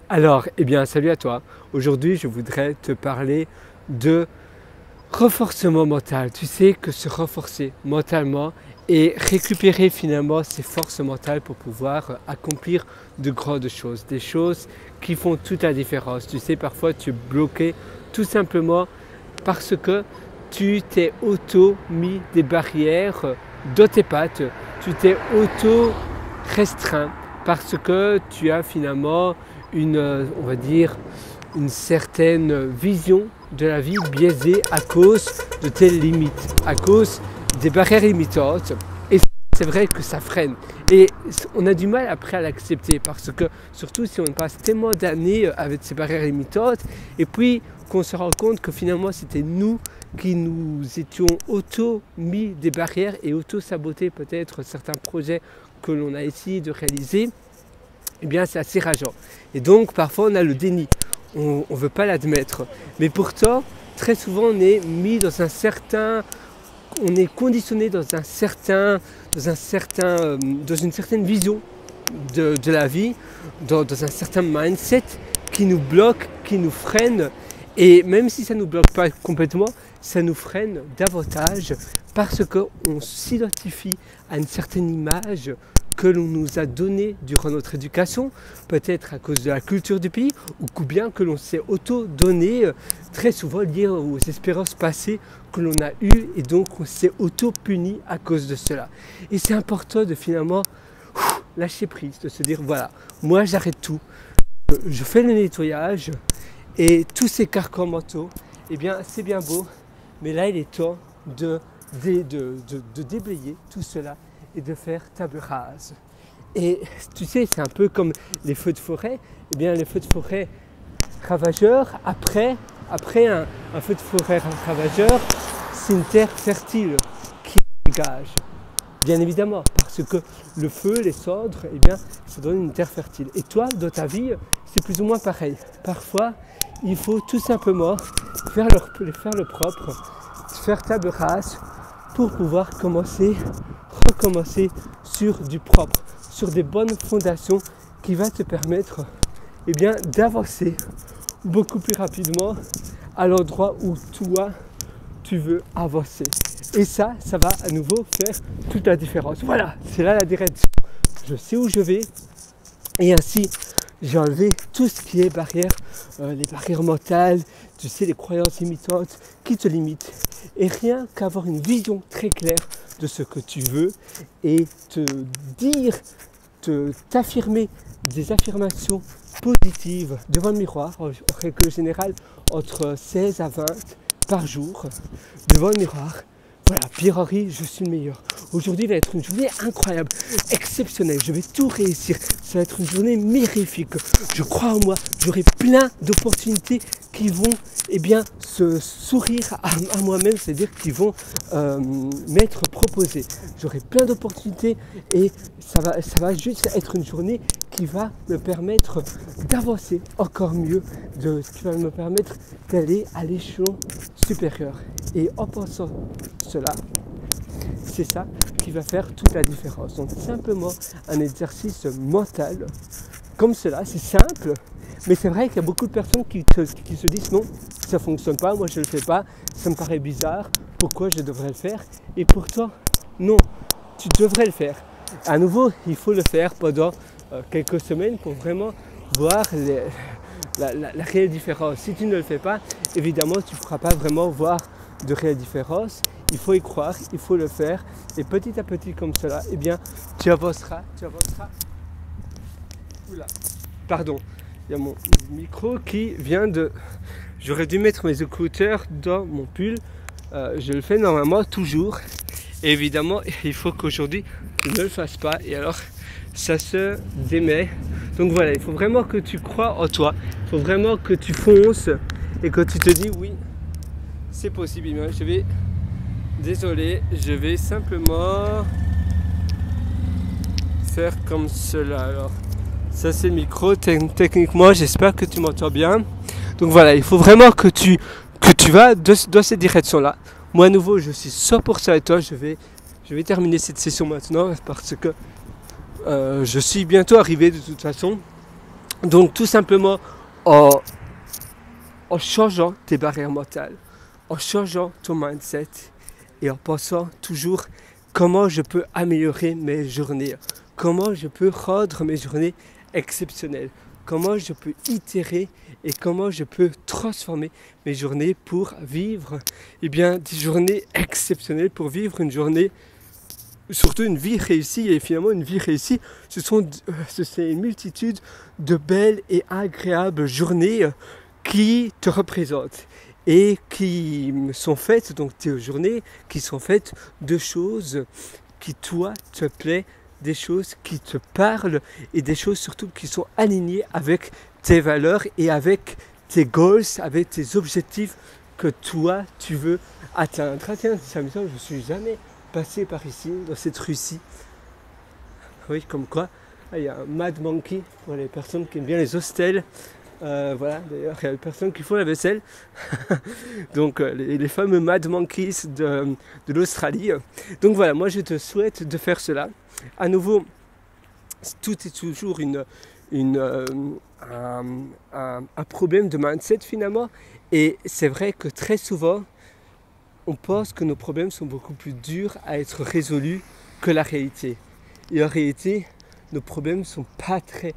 Alors, eh bien, salut à toi. Aujourd'hui, je voudrais te parler de renforcement mental. Tu sais que se renforcer mentalement et récupérer finalement ses forces mentales pour pouvoir accomplir de grandes choses, des choses qui font toute la différence. Tu sais, parfois tu es bloqué tout simplement parce que tu t'es auto-mis des barrières dans tes pattes, tu t'es auto-restreint parce que tu as finalement on va dire, une certaine vision de la vie biaisée à cause de tes limites, à cause des barrières limitantes. Et c'est vrai que ça freine. Et on a du mal après à l'accepter parce que, surtout si on passe tellement d'années avec ces barrières limitantes, et puis qu'on se rend compte que finalement c'était nous qui nous étions auto-mis des barrières et auto-sabotés peut-être certains projets que l'on a essayé de réaliser. Eh bien c'est assez rageant. Et donc parfois on a le déni, on ne veut pas l'admettre. Mais pourtant, très souvent on est mis dans un certain, on est conditionné dans une certaine vision de la vie, dans un certain mindset qui nous bloque, qui nous freine. Et même si ça ne nous bloque pas complètement, ça nous freine davantage parce qu'on s'identifie à une certaine image que l'on nous a donné durant notre éducation, peut-être à cause de la culture du pays, ou bien que l'on s'est auto-donné, très souvent lié aux expériences passées que l'on a eues, et donc on s'est auto-puni à cause de cela. Et c'est important de finalement lâcher prise, de se dire voilà, moi j'arrête tout, je fais le nettoyage, et tous ces carcans mentaux, eh bien c'est bien beau, mais là il est temps de déblayer tout cela et de faire table rase. Et tu sais, c'est un peu comme les feux de forêt. Eh bien, les feux de forêt ravageurs, après un feu de forêt ravageur, c'est une terre fertile qui dégage. Bien évidemment, parce que le feu, les cendres, eh bien, ça donne une terre fertile. Et toi, dans ta vie, c'est plus ou moins pareil. Parfois, il faut tout simplement faire le propre, faire table rase pour pouvoir recommencer sur du propre, sur des bonnes fondations qui va te permettre eh bien, d'avancer beaucoup plus rapidement à l'endroit où toi tu veux avancer. Et ça va à nouveau faire toute la différence. Voilà, c'est là la direction. Je sais où je vais et ainsi j'ai enlevé tout ce qui est barrière, les barrières mentales, tu sais, les croyances limitantes qui te limitent. Et rien qu'avoir une vision très claire de ce que tu veux et t'affirmer des affirmations positives devant le miroir, en règle générale entre 16 à 20 par jour, devant le miroir. Voilà, Pierre-Henri, je suis le meilleur. Aujourd'hui va être une journée incroyable, exceptionnelle. Je vais tout réussir. Ça va être une journée mirifique. Je crois en moi. J'aurai plein d'opportunités qui vont se sourire à moi-même, c'est-à-dire qui vont m'être proposées. J'aurai plein d'opportunités et ça va juste être une journée qui va me permettre d'avancer encore mieux, qui va me permettre d'aller à l'échelon supérieur. Et en pensant cela, c'est ça qui va faire toute la différence. Donc simplement un exercice mental comme cela, c'est simple, mais c'est vrai qu'il y a beaucoup de personnes qui se disent non, ça ne fonctionne pas, moi je ne le fais pas, ça me paraît bizarre, pourquoi je devrais le faire? Et pourtant, non, tu devrais le faire. À nouveau, il faut le faire pendant quelques semaines pour vraiment voir la réelle différence. Si tu ne le fais pas, évidemment, tu ne feras pas vraiment voir de réelle différence. Il faut y croire, il faut le faire. Et petit à petit, comme cela, eh bien, tu avanceras. Oula, pardon, il y a mon micro qui vient de... J'aurais dû mettre mes écouteurs dans mon pull. Je le fais normalement toujours. Et évidemment, il faut qu'aujourd'hui, je ne le fasse pas. Et alors, ça se démet. Donc voilà, il faut vraiment que tu crois en toi. Il faut vraiment que tu fonces et que tu te dis oui, c'est possible. Désolé, je vais simplement faire comme cela. Alors, ça c'est le micro. Techniquement, j'espère que tu m'entends bien. Donc voilà, il faut vraiment que tu vas dans cette direction-là. Moi à nouveau, je suis 100% avec toi. Je vais terminer cette session maintenant parce que je suis bientôt arrivé de toute façon. Donc tout simplement en, en changeant tes barrières mentales, en changeant ton mindset et en pensant toujours comment je peux améliorer mes journées, comment je peux rendre mes journées exceptionnelles, comment je peux itérer et comment je peux transformer mes journées pour vivre des journées exceptionnelles, pour vivre une journée, surtout une vie réussie. Et finalement une vie réussie, c'est une multitude de belles et agréables journées qui te représentent et qui sont faites, donc tes journées qui sont faites de choses qui toi te plaît, des choses qui te parlent et des choses surtout qui sont alignées avec tes valeurs et avec tes goals, avec tes objectifs que toi tu veux atteindre. Ah tiens, c'est amusant, je ne suis jamais passé par ici, dans cette rue-ci. Oui, comme quoi, il y a un Mad Monkey pour les personnes qui aiment bien les hostels. Voilà, d'ailleurs, il y a des personnes qui font la vaisselle. Donc, les fameux Mad Monkeys de l'Australie. Donc voilà, moi je te souhaite de faire cela. À nouveau, tout est toujours un problème de mindset finalement. Et c'est vrai que très souvent, on pense que nos problèmes sont beaucoup plus durs à être résolus que la réalité. Et en réalité, nos problèmes ne sont pas très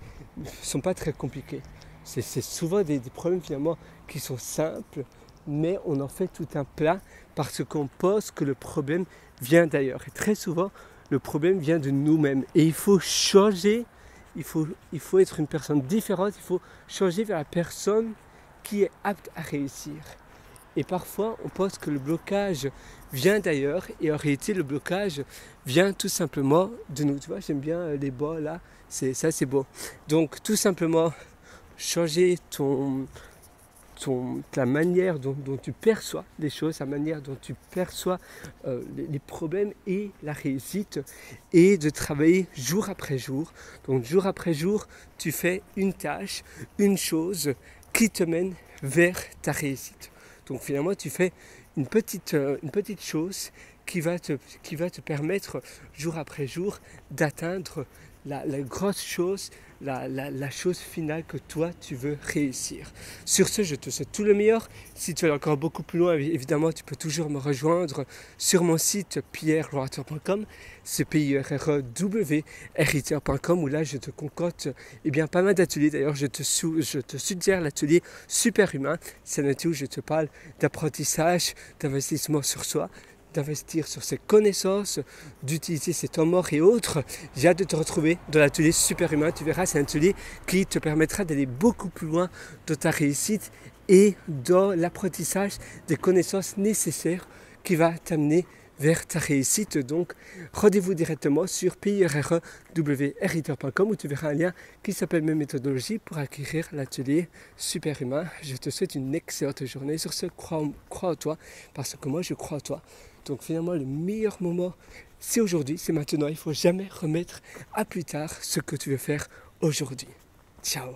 compliqués. C'est souvent des problèmes finalement qui sont simples, mais on en fait tout un plat parce qu'on pense que le problème vient d'ailleurs. Et très souvent, le problème vient de nous-mêmes. Et il faut changer, il faut être une personne différente, il faut changer vers la personne qui est apte à réussir. Et parfois, on pense que le blocage vient d'ailleurs, et en réalité, le blocage vient tout simplement de nous. Tu vois, j'aime bien les bas là, ça c'est beau. Donc, tout simplement, changer la manière dont tu perçois les choses, la manière dont tu perçois les problèmes et la réussite, et de travailler jour après jour. Donc, jour après jour, tu fais une tâche, une chose qui te mène vers ta réussite. Donc finalement, tu fais une petite chose qui va te permettre jour après jour d'atteindre la grosse chose, la chose finale que toi tu veux réussir. Sur ce, je te souhaite tout le meilleur. Si tu veux aller encore beaucoup plus loin, évidemment, tu peux toujours me rejoindre sur mon site pierrelorateur.com, c'est pierrew.com, où là je te concocte pas mal d'ateliers. D'ailleurs, je te suggère l'atelier Super Humain. C'est un atelier où je te parle d'apprentissage, d'investissement sur soi, d'investir sur ses connaissances, d'utiliser ses temps morts et autres. J'ai hâte de te retrouver dans l'atelier Super Humain. Tu verras, c'est un atelier qui te permettra d'aller beaucoup plus loin dans ta réussite et dans l'apprentissage des connaissances nécessaires qui va t'amener vers ta réussite. Donc, rendez-vous directement sur pierrew.com où tu verras un lien qui s'appelle Mes méthodologies pour acquérir l'atelier Super Humain. Je te souhaite une excellente journée. Sur ce, crois en toi, parce que moi, je crois en toi. Donc finalement, le meilleur moment, c'est aujourd'hui, c'est maintenant. Il ne faut jamais remettre à plus tard ce que tu veux faire aujourd'hui. Ciao.